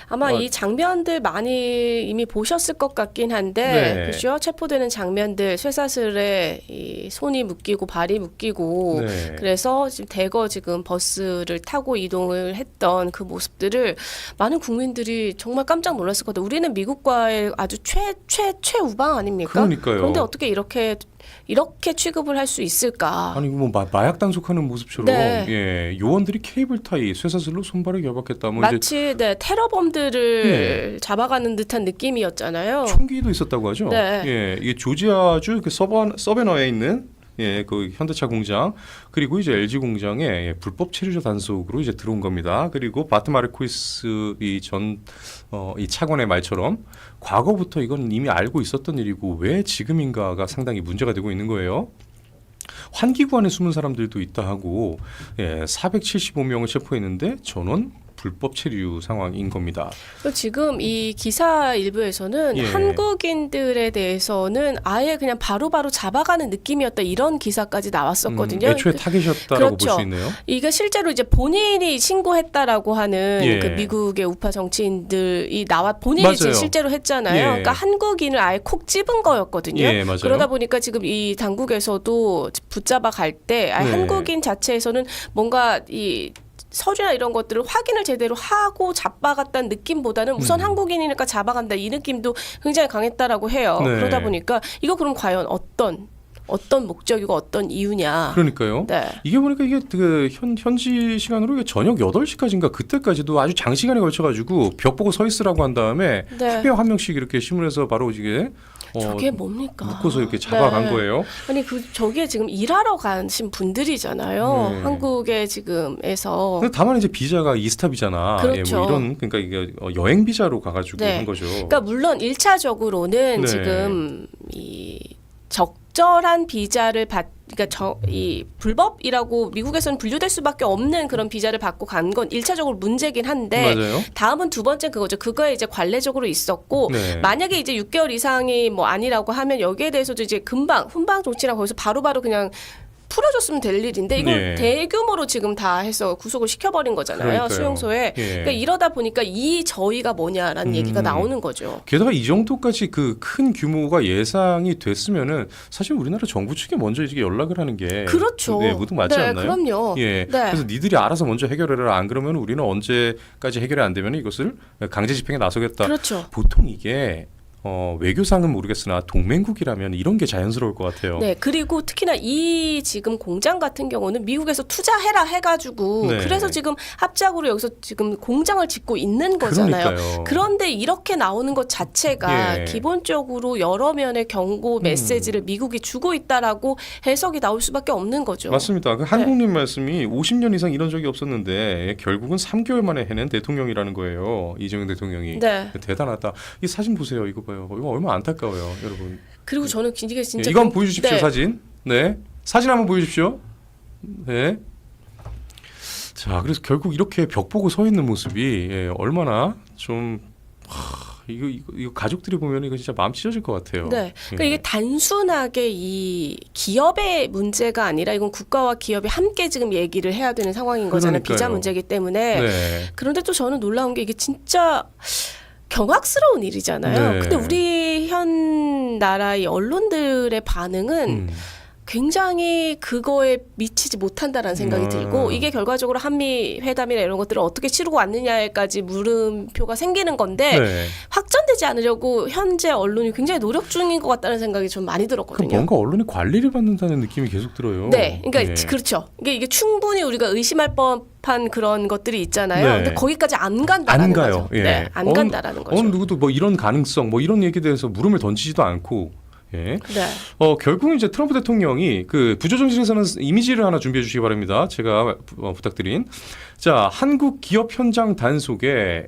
아마 이 장면들 많이 이미 보셨을 것 같긴 한데, 그죠? 체포되는 장면들, 쇠사슬에 이 손이 묶이고 발이 묶이고, 그래서 지금 대거 지금 버스를 타고 이동을 했던 그 모습들을 많은 국민들이 정말 깜짝 놀랐을 것 같아요. 우리는 미국과의 아주 최우방 아닙니까? 그러니까요. 그런데 어떻게 이렇게 취급을 할 수 있을까? 아니 뭐 마약 단속하는 모습처럼 예, 요원들이 케이블 타이 쇠사슬로 손발을 결박했다. 뭐 마치 테러범들을 잡아가는 듯한 느낌이었잖아요. 총기도 있었다고 하죠. 예, 이게 조지아주 그 서베너에 있는 그 현대차 공장 그리고 이제 LG 공장에 불법 체류자 단속으로 이제 들어온 겁니다. 그리고 바트 마르코이스 이 차관의 말처럼 과거부터 이건 이미 알고 있었던 일이고 왜 지금인가가 상당히 문제가 되고 있는 거예요. 환기구 안에 숨은 사람들도 있다 하고 475명을 체포했는데 전원 불법 체류 상황인 겁니다. 지금 이 기사 일부에서는 한국인들에 대해서는 아예 그냥 바로바로 잡아가는 느낌이었다 이런 기사까지 나왔었거든요. 애초에 타겟이었다라고 볼 수 있네요. 이게 실제로 이제 본인이 신고했다라고 하는 그 미국의 우파 정치인들이 본인이 실제로 했잖아요. 그러니까 한국인을 아예 콕 집은 거였거든요. 그러다 보니까 지금 이 당국에서도 붙잡아 갈 때 한국인 자체에서는 뭔가 이 서류나 이런 것들을 확인을 제대로 하고 잡아갔다는 느낌보다는 우선 한국인이니까 잡아간다 이 느낌도 굉장히 강했다라고 해요. 그러다 보니까 이거 그럼 과연 어떤 목적이고 어떤 이유냐. 그러니까요. 이게 보니까 이게 그 현지 시간으로 이게 저녁 8시까지인가 그때까지도 아주 장시간에 걸쳐가지고 벽 보고 서 있으라고 한 다음에 한 명씩 이렇게 신문에서 바로 이게 저게 뭡니까? 묶어서 이렇게 잡아간 거예요. 아니 저게 지금 일하러 가신 분들이잖아요. 한국에 지금에서. 다만 이제 비자가 이스타 비자나 그렇죠. 뭐 이런 그러니까 이게 여행 비자로 가가지고 한 거죠. 그러니까 물론 1차적으로는 지금 이 적절한 비자를 그러니까 이 불법이라고 미국에서는 분류될 수밖에 없는 그런 비자를 받고 간 건 1차적으로 문제긴 한데 다음은 두 번째 그거죠. 그거에 이제 관례적으로 있었고 만약에 이제 6개월 이상이 뭐 아니라고 하면 여기에 대해서도 이제 금방 훈방 조치랑 거기서 바로바로 그냥 풀어줬으면 될 일인데 이걸 대규모로 지금 다 해서 구속을 시켜버린 거잖아요. 그러니까요. 수용소에. 그러니까 이러다 보니까 이 저희가 뭐냐라는 얘기가 나오는 거죠. 게다가 이 정도까지 그 큰 규모가 예상이 됐으면은 사실 우리나라 정부 측에 먼저 이게 연락을 하는 게 그렇죠. 모두 맞지 않나요? 그럼요. 그래서 니들이 알아서 먼저 해결해라. 안 그러면 우리는 언제까지 해결이 안 되면 이것을 강제 집행에 나서겠다. 그렇죠. 보통 이게 외교상은 모르겠으나 동맹국이라면 이런 게 자연스러울 것 같아요. 그리고 특히나 이 지금 공장 같은 경우는 미국에서 투자해라 해가지고 그래서 지금 합작으로 여기서 지금 공장을 짓고 있는 거잖아요. 그러니까요. 그런데 이렇게 나오는 것 자체가 기본적으로 여러 면의 경고 메시지를 미국이 주고 있다라고 해석이 나올 수밖에 없는 거죠. 맞습니다. 그 한국님 말씀이 50년 이상 이런 적이 없었는데 결국은 3개월 만에 해낸 대통령이라는 거예요. 이재명 대통령이. 대단하다. 이 사진 보세요. 이거 이거 얼마나 안타까워요, 여러분. 그리고 저는 이게 진짜 이거 한번 보여주십시오, 사진. 사진 한번 보여주십시오. 자, 그래서 결국 이렇게 벽 보고 서 있는 모습이 얼마나 좀 이거 가족들이 보면 이거 진짜 마음 찢어질 것 같아요. 그러니까 이게 단순하게 이 기업의 문제가 아니라 이건 국가와 기업이 함께 지금 얘기를 해야 되는 상황인 거잖아요. 비자 문제이기 때문에. 그런데 또 저는 놀라운 게 이게 진짜 경악스러운 일이잖아요. 근데 우리 현 나라의 언론들의 반응은 굉장히 그거에 미치지 못한다라는 생각이 들고 이게 결과적으로 한미 회담이나 이런 것들을 어떻게 치르고 왔느냐에까지 물음표가 생기는 건데 확전되지 않으려고 현재 언론이 굉장히 노력 중인 것 같다는 생각이 좀 많이 들었거든요. 뭔가 언론이 관리를 받는다는 느낌이 계속 들어요. 그러니까 그렇죠. 이게 충분히 우리가 의심할 법한 그런 것들이 있잖아요. 근데 거기까지 안 간다라는 거죠. 안 간다라는 거죠. 어느 누구도 뭐 이런 가능성, 뭐 이런 얘기에 대해서 물음을 던지지도 않고. 결국은 이제 트럼프 대통령이 그 부조정실에서는 이미지를 하나 준비해 주시기 바랍니다. 제가 부탁드린. 자, 한국 기업 현장 단속에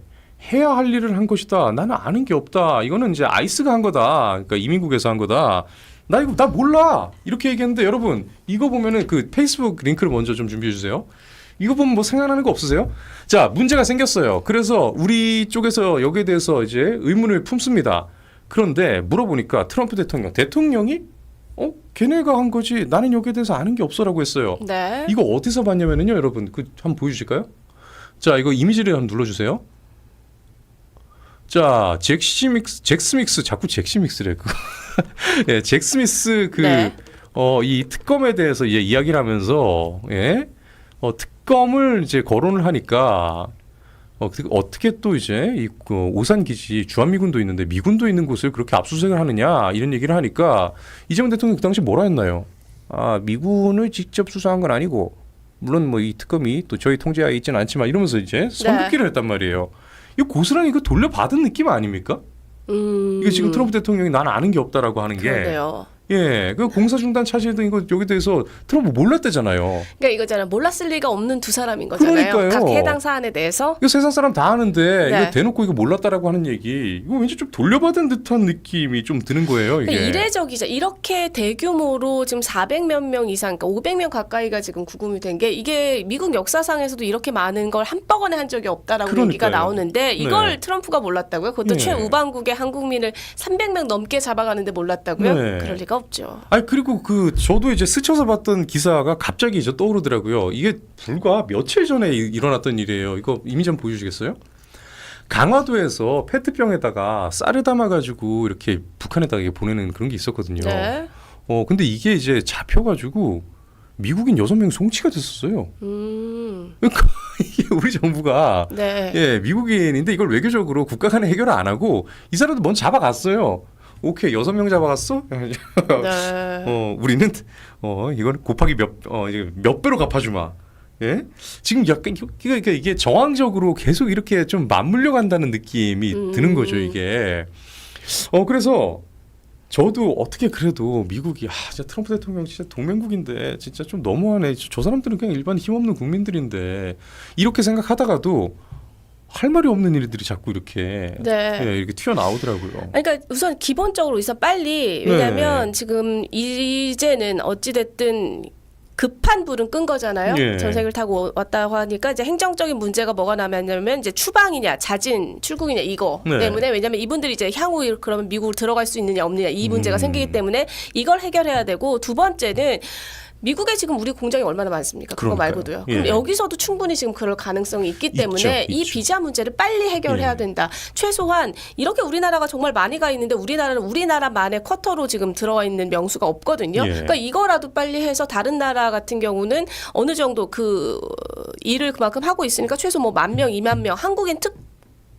해야 할 일을 한 것이다. 나는 아는 게 없다. 이거는 이제 아이스가 한 거다. 그러니까 이민국에서 한 거다. 나 몰라. 이렇게 얘기했는데 여러분 이거 보면은 그 페이스북 링크를 먼저 좀 준비해 주세요. 이거 보면 뭐 생각나는 거 없으세요? 자, 문제가 생겼어요. 그래서 우리 쪽에서 여기에 대해서 이제 의문을 품습니다. 그런데 물어보니까 트럼프 대통령이 걔네가 한 거지 나는 여기에 대해서 아는 게 없어라고 했어요. 이거 어디서 봤냐면요, 여러분 한번 보여주실까요? 자, 이거 이미지를 한번 눌러주세요. 자, 잭스믹스 자꾸 잭스믹스래 그거. 예, 잭스미스 네. 이 특검에 대해서 이야기를 하면서 예? 특검을 이제 거론을 하니까 어떻게 또 이제 이 오산 기지 주한미군도 있는데 미군도 있는 곳을 그렇게 압수수색을 하느냐 이런 얘기를 하니까 이재명 대통령 그 당시 뭐라 했나요? 아, 미군을 직접 수사한 건 아니고 물론 뭐 이 특검이 또 저희 통제하에 있지는 않지만 이러면서 이제 선긋기를 했단 말이에요. 이거 고스란히 이거 돌려받은 느낌 아닙니까? 이게 지금 트럼프 대통령이 난 아는 게 없다라고 하는 게. 그러네요. 예, 그 공사 중단 차지 등 이거 여기 대해서 트럼프 몰랐대잖아요. 그러니까 이거잖아. 몰랐을 리가 없는 두 사람인 거잖아요. 그러니까요. 각 해당 사안에 대해서. 이거 세상 사람 다 아는데 네. 이거 대놓고 이거 몰랐다라고 하는 얘기, 이거 왠지 좀 돌려받은 듯한 느낌이 좀 드는 거예요. 이게. 그러니까 이례적이죠. 이렇게 대규모로 지금 400몇 명 이상, 그러니까 500명 가까이가 지금 구금이 된 게 이게 미국 역사상에서도 이렇게 많은 걸 한꺼번에 한 적이 없다라고 그러니까요. 얘기가 나오는데 이걸 네. 트럼프가 몰랐다고요? 그것도 네. 최우방국의 한국민을 300명 넘게 잡아가는데 몰랐다고요? 네. 그럴 리가 없죠. 아니 그리고 저도 이제 스쳐서 봤던 기사가 갑자기 이제 떠오르더라고요. 이게 불과 며칠 전에 일어났던 일이에요. 이거 이미 좀 보여주시겠어요? 강화도에서 페트병에다가 쌀을 담아가지고 이렇게 북한에다가 보내는 그런 게 있었거든요. 네. 근데 이게 이제 잡혀가지고 미국인 6명 송치가 됐었어요. 그러니까 이게 우리 정부가 네. 예, 미국인인데 이걸 외교적으로 국가 간에 해결을 안 하고 이 사람도 먼저 잡아갔어요. 오케이, 6명 잡아갔어? 네. 우리는 이건 곱하기 몇 배로 갚아주마. 예? 지금 약간 이게 정황적으로 계속 이렇게 좀 맞물려 간다는 느낌이 드는 거죠, 이게. 그래서 저도 어떻게 그래도 미국이 진짜 트럼프 대통령 진짜 동맹국인데 진짜 좀 너무하네. 저 사람들은 그냥 일반 힘없는 국민들인데 이렇게 생각하다가도 할 말이 없는 일들이 자꾸 이렇게 네. 예, 이렇게 튀어나오더라고요. 그러니까 우선 기본적으로 우선 빨리, 왜냐하면 지금 이제는 어찌됐든 급한 불은 끈 거잖아요. 예. 전색을 타고 왔다고 하니까 이제 행정적인 문제가 뭐가 남았냐면 이제 추방이냐 자진 출국이냐 이거 네. 때문에, 왜냐하면 이분들이 이제 향후 그러면 미국으로 들어갈 수 있느냐 없느냐 이 문제가 생기기 때문에 이걸 해결해야 되고, 두 번째는 미국에 지금 우리 공장이 얼마나 많습니까? 그거 그러니까요. 말고도요. 그럼 예. 여기서도 충분히 지금 그럴 가능성이 있기 때문에 이 있죠. 비자 문제를 빨리 해결해야 예. 된다. 최소한 이렇게 우리나라가 정말 많이 가 있는데 우리나라는 우리나라만의 쿼터로 지금 들어와 있는 명수가 없거든요. 예. 그러니까 이거라도 빨리 해서 다른 나라 같은 경우는 어느 정도 그 일을 그만큼 하고 있으니까 최소 뭐 10,000명, 20,000명 한국인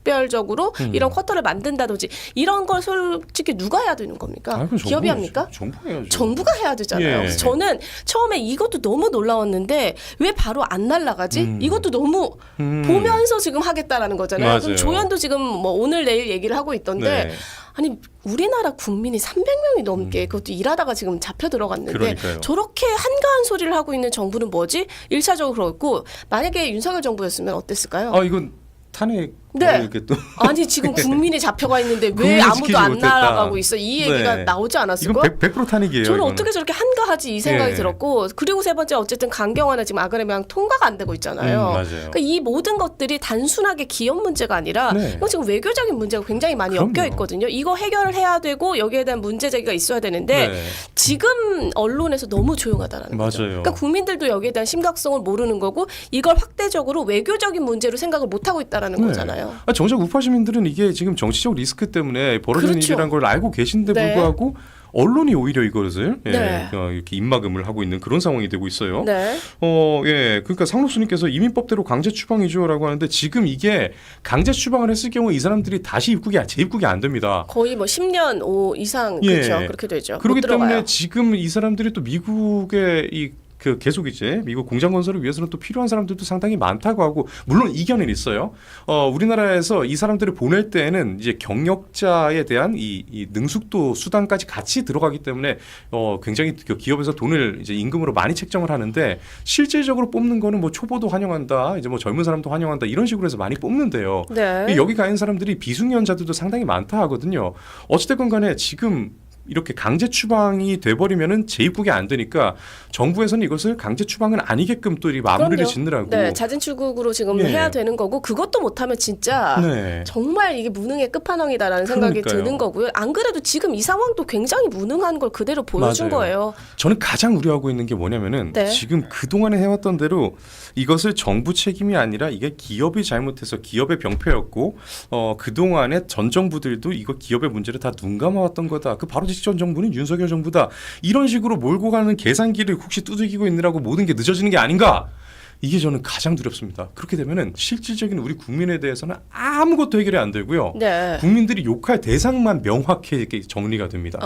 특별적으로 이런 쿼터를 만든다든지 이런 걸 솔직히 누가 해야 되는 겁니까? 기업이 합니까? 정부가 해야죠. 정부가 해야 되잖아요. 예. 그래서 저는 처음에 이것도 너무 놀라웠는데 왜 바로 안 날라가지? 이것도 너무 보면서 지금 하겠다라는 거잖아요. 맞아요. 그럼 조연도 지금 뭐 오늘 내일 얘기를 하고 있던데 네. 아니 우리나라 국민이 300명이 넘게 그것도 일하다가 지금 잡혀 들어갔는데 그러니까요. 저렇게 한가한 소리를 하고 있는 정부는 뭐지? 1차적으로 그렇고, 만약에 윤석열 정부였으면 어땠을까요? 이건 탄핵 네. 이렇게 또 아니 지금 국민이 잡혀가 있는데 왜 국민을 아무도 지키지 안 못했다. 날아가고 있어? 이 얘기가 네. 나오지 않았을까? 이건 100% 탄핵이에요. 저는 이거는. 어떻게 저렇게 한가하지 이 생각이 예. 들었고, 그리고 세 번째 어쨌든 강경화나 지금 아그레명 통과가 안 되고 있잖아요. 맞아요. 그러니까 이 모든 것들이 단순하게 기업 문제가 아니라 네. 이건 지금 외교적인 문제가 굉장히 많이 그럼요. 엮여 있거든요. 이거 해결을 해야 되고 여기에 대한 문제 제기가 있어야 되는데 네. 지금 언론에서 너무 조용하다라는 거죠. 맞아요. 그러니까 국민들도 여기에 대한 심각성을 모르는 거고 이걸 확대적으로 외교적인 문제로 생각을 못 하고 있다라는 네. 거잖아요. 정작 우파 시민들은 이게 지금 정치적 리스크 때문에 벌어지는 그렇죠. 일이라는 걸 알고 계신데 네. 불구하고 언론이 오히려 이것을 네. 이렇게 입막음을 하고 있는 그런 상황이 되고 있어요. 네. 그러니까 상록수님께서 이민법대로 강제 추방이죠라고 하는데 지금 이게 강제 추방을 했을 경우에 이 사람들이 다시 재입국이 안 됩니다. 거의 뭐 10년 이상 예. 그렇죠. 그렇게 되죠. 그렇기 못 들어가요. 때문에 지금 이 사람들이 또 미국의 계속 이제 미국 공장 건설을 위해서는 또 필요한 사람들도 상당히 많다고 하고, 물론 이견은 있어요. 우리나라에서 이 사람들을 보낼 때에는 이제 경력자에 대한 이 능숙도 수당까지 같이 들어가기 때문에 굉장히 기업에서 돈을 이제 임금으로 많이 책정을 하는데, 실질적으로 뽑는 거는 뭐 초보도 환영한다, 이제 뭐 젊은 사람도 환영한다 이런 식으로 해서 많이 뽑는데요. 네. 여기 가 있는 사람들이 비숙련자들도 상당히 많다 하거든요. 어찌됐건 간에 지금 이렇게 강제 추방이 돼버리면은 재입국이 안 되니까 정부에서는 이것을 강제 추방은 아니게끔 또 이 마무리를 그럼요. 짓느라고. 네, 자진 출국으로 지금 예. 해야 되는 거고 그것도 못하면 진짜 네. 정말 이게 무능의 끝판왕이다라는 생각이 그러니까요. 드는 거고요. 안 그래도 지금 이 상황도 굉장히 무능한 걸 그대로 보여준 맞아요. 거예요. 저는 가장 우려하고 있는 게 뭐냐면은 네. 지금 그동안에 해왔던 대로 이것을 정부 책임이 아니라 이게 기업이 잘못해서 기업의 병폐였고 그동안에 전 정부들도 이거 기업의 문제를 다 눈 감아왔던 거다. 그 바로 직전 정부는 윤석열 정부다. 이런 식으로 몰고 가는 계산기를 혹시 두들기고 있느라고 모든 게 늦어지는 게 아닌가? 이게 저는 가장 두렵습니다. 그렇게 되면은 실질적인 우리 국민에 대해서는 아무것도 해결이 안 되고요. 네. 국민들이 욕할 대상만 명확하게 정리가 됩니다.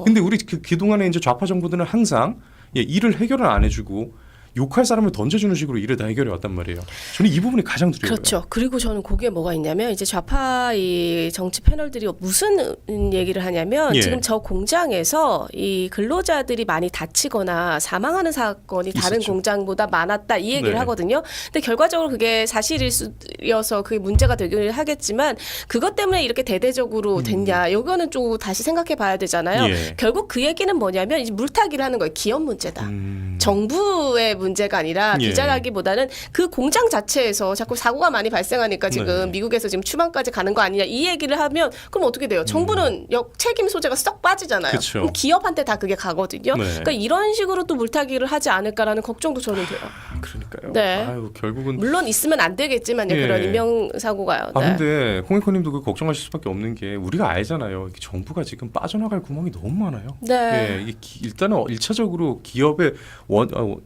근데 우리 그동안에 이제 좌파 정부들은 항상 일을 해결을 안 해주고 욕할 사람을 던져주는 식으로 일을 다 해결해 왔단 말이에요. 저는 이 부분이 가장 두려워요. 그렇죠. 그리고 저는 거기에 뭐가 있냐면 이제 좌파 이 정치 패널들이 무슨 얘기를 하냐면 예. 지금 저 공장에서 이 근로자들이 많이 다치거나 사망하는 사건이 다른 있었죠. 공장보다 많았다 이 얘기를 네. 하거든요. 근데 결과적으로 그게 사실이어서 그게 문제가 되기는 하겠지만 그것 때문에 이렇게 대대적으로 됐냐 이거는 좀 다시 생각해 봐야 되잖아요. 예. 결국 그 얘기는 뭐냐면 이제 물타기를 하는 거예요. 기업 문제다. 정부의 문제가 아니라 예. 비자라기보다는 그 공장 자체에서 자꾸 사고가 많이 발생하니까 지금 네. 미국에서 지금 추방까지 가는 거 아니냐 이 얘기를 하면 그럼 어떻게 돼요? 정부는 책임 소재가 썩 빠지잖아요. 그쵸. 그럼 기업한테 다 그게 가거든요. 네. 그러니까 이런 식으로 또 물타기를 하지 않을까라는 걱정도 저는 돼요. 그러니까요. 네. 아유, 결국은 물론 있으면 안 되겠지만요. 예. 그런 인명사고가요. 아 네. 근데 홍익호님도 그 걱정하실 수밖에 없는 게 우리가 알잖아요. 이게 정부가 지금 빠져나갈 구멍이 너무 많아요. 네. 예, 이게 일단은 1차적으로 기업의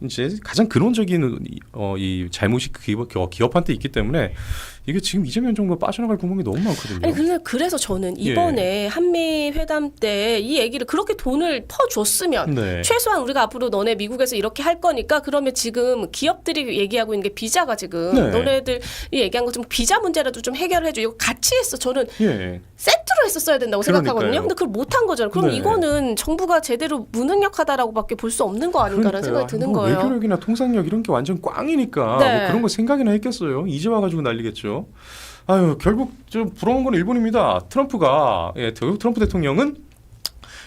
이제 가장 근원적인 이 잘못이 기업한테 있기 때문에 이게 지금 이재명 정부가 빠져나갈 구멍이 너무 많거든요. 아니 근데 그래서 저는 이번에 한미 회담 때 이 얘기를 그렇게 돈을 퍼줬으면 네. 최소한 우리가 앞으로 너네 미국에서 이렇게 할 거니까 그러면 지금 기업들이 얘기하고 있는 게 비자가 지금 네. 너네들이 얘기한 것처럼 비자 문제라도 좀 해결해줘. 이거 같이 했어. 저는 예. 세트로 했었어야 된다고 생각하거든요. 그러니까요. 근데 그걸 못한 거잖아요. 그럼 네. 이거는 정부가 제대로 무능력하다라고밖에 볼 수 없는 거 아닌가라는 생각이 드는 뭐 거예요. 외교력이나 통상력 이런 게 완전 꽝이니까 네. 뭐 그런 거 생각이나 했겠어요. 이제 와가지고 난리겠죠. 아유 결국 좀 부러운 건 일본입니다. 트럼프가 트럼프 대통령은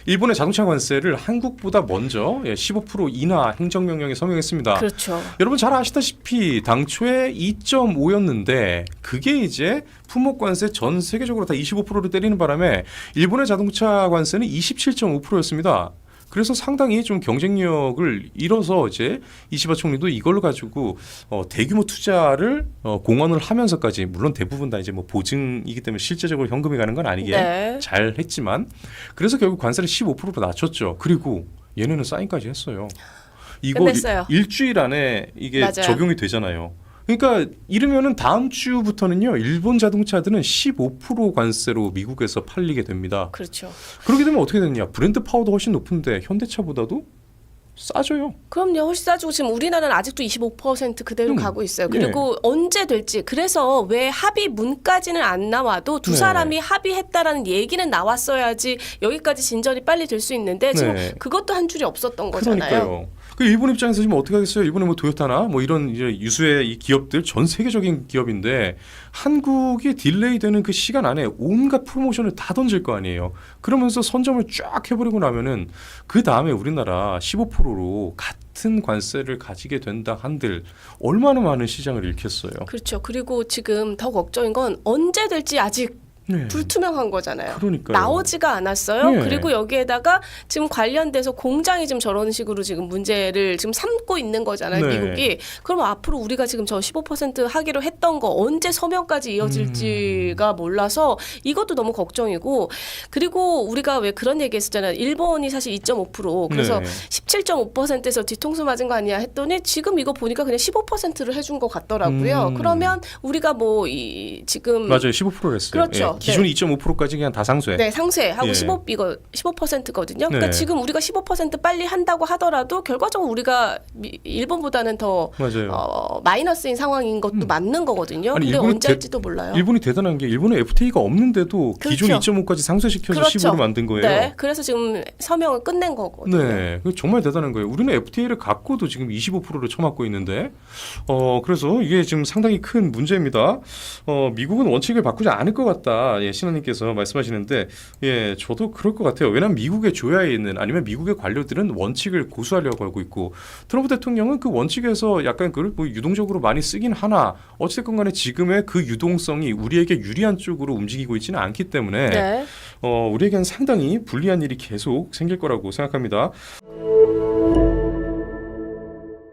일본의 자동차 관세를 한국보다 먼저 15% 인하 행정명령에 서명했습니다. 그렇죠. 여러분 잘 아시다시피 당초에 2.5였는데 그게 이제 품목관세 전 세계적으로 다 25%를 때리는 바람에 일본의 자동차 관세는 27.5%였습니다. 그래서 상당히 좀 경쟁력을 잃어서 이제 이시바 총리도 이걸로 가지고 대규모 투자를 공언을 하면서까지 물론 대부분 다 이제 뭐 보증이기 때문에 실제적으로 현금이 가는 건 아니게 네. 잘 했지만 그래서 결국 관세를 15%로 낮췄죠. 그리고 얘네는 사인까지 했어요. 이거 끝냈어요. 일주일 안에 이게 맞아요. 적용이 되잖아요. 그러니까 이르면은 다음 주부터는요 일본 자동차들은 15% 관세로 미국에서 팔리게 됩니다. 그렇죠. 그렇게 되면 어떻게 되느냐? 브랜드 파워도 훨씬 높은데 현대차보다도 싸져요. 그럼요. 훨씬 싸지고 지금 우리나라는 아직도 25% 그대로 가고 있어요. 그리고 언제 될지 그래서 왜 합의문까지는 안 나와도 두 네. 사람이 합의했다라는 얘기는 나왔어야지 여기까지 진전이 빨리 될 수 있는데 지금 네. 그것도 한 줄이 없었던 거잖아요. 그러니까요. 그 일본 입장에서 지금 어떻게 하겠어요? 일본의 뭐 도요타나 뭐 이런 이제 유수의 이 기업들 전 세계적인 기업인데 한국이 딜레이되는 그 시간 안에 온갖 프로모션을 다 던질 거 아니에요. 그러면서 선점을 쫙 해버리고 나면은 그 다음에 우리나라 15%로 같은 관세를 가지게 된다 한들 얼마나 많은 시장을 잃겠어요. 그렇죠. 그리고 지금 더 걱정인 건 언제 될지 아직 네. 불투명한 거잖아요. 그러니까요. 나오지가 않았어요. 네. 그리고 여기에다가 지금 관련돼서 공장이 지금 저런 식으로 지금 문제를 지금 삼고 있는 거잖아요. 네. 미국이. 그럼 앞으로 우리가 지금 저 15% 하기로 했던 거 언제 서명까지 이어질지가 몰라서 이것도 너무 걱정이고 그리고 우리가 왜 그런 얘기 했었잖아요. 일본이 사실 2.5% 그래서 네. 17.5%에서 뒤통수 맞은 거 아니야 했더니 지금 이거 보니까 그냥 15%를 해준 것 같더라고요. 그러면 우리가 뭐 이 지금 맞아요. 15%를 했어요. 그렇죠. 예. 기존 2.5%까지 그냥 다 상쇄. 네, 상쇄하고 예. 15%거든요. 그러니까 네. 지금 우리가 15% 빨리 한다고 하더라도 결과적으로 우리가 일본보다는 더 맞아요. 마이너스인 상황인 것도 맞는 거거든요. 아니, 근데 일본이 언제 할지도 몰라요. 일본이 대단한 게 일본에 FTA가 없는데도 기존 그렇죠. 2.5까지 상쇄시켜서 그렇죠. 10으로 만든 거예요. 네, 그래서 지금 서명을 끝낸 거거든요. 네, 그게 정말 대단한 거예요. 우리는 FTA를 갖고도 지금 25%를 쳐맞고 있는데, 그래서 이게 지금 상당히 큰 문제입니다. 미국은 원칙을 바꾸지 않을 것 같다. 같다. 예, 신원님께서 말씀하시는데 예, 저도 그럴 것 같아요. 왜냐하면 미국의 조야에 있는 아니면 미국의 관료들은 원칙을 고수하려고 하고 있고 트럼프 대통령은 그 원칙에서 약간 그걸 뭐 유동적으로 많이 쓰긴 하나 어쨌든 간에 지금의 그 유동성이 우리에게 유리한 쪽으로 움직이고 있지는 않기 때문에 네. 우리에게는 상당히 불리한 일이 계속 생길 거라고 생각합니다.